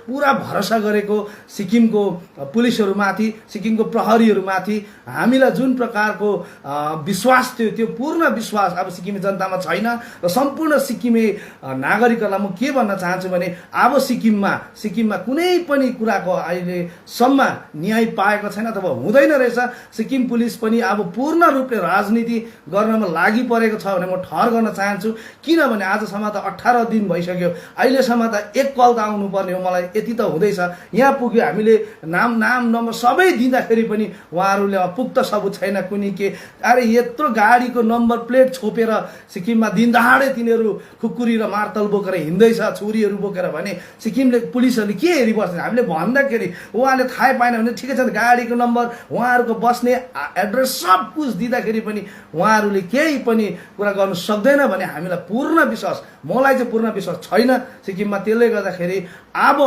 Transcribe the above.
पुरा भरोसा गरेको सिक्किमको पुलिसहरूमाथि, सिक्किमको प्रहरीहरूमाथि हामीलाई जुन प्रकारको विश्वास थियो त्यो पूर्ण विश्वास अब सिक्किमे जनतामा छैन। र सम्पूर्ण सिक्किमे नागरिकहरूलाई म के भन्न चाहन्छु भने अब सिक्किममा कुनै पनि कुराको अहिलेसम्म न्याय पाएको छैन अथवा हुँदैन रहेछ। सिक्किम पुलिस पनि अब पूर्ण रूपले राजनीति गर्नमा लागि परेको छ भने म ठहर गर्न चाहन्छु। किनभने आजसम्म त 18 दिन भइसक्यो, अहिलेसम्म त एक कल त आउनुपर्ने हो। मलाई यति त हुँदैछ, यहाँ पुग्यो हामीले नाम नम्बर सबै दिँदाखेरि पनि उहाँहरूले पुख्त सबुत छैन कुनै के। अरे यत्रो गाडीको नम्बर प्लेट छोपेर सिक्किममा दिनदहाडै तिनीहरू खुकुरी र मार्तल बोकेर हिँड्दैछ, छुरीहरू बोकेर भने सिक्किमले पुलिसहरूले के हेरिबस्छ? हामीले भन्दाखेरि उहाँले थाहै पाएन भने ठिकै छ, गाडीको नम्बर उहाँहरूको बस्ने एड्रेस सब कुछ दिँदाखेरि पनि उहाँहरूले केही पनि कुरा गर्नु सक्दैन भने हामीलाई पूर्ण विश्वास, मलाई चाहिँ पूर्ण विश्वास छैन सिक्किममा। त्यसले गर्दाखेरि अब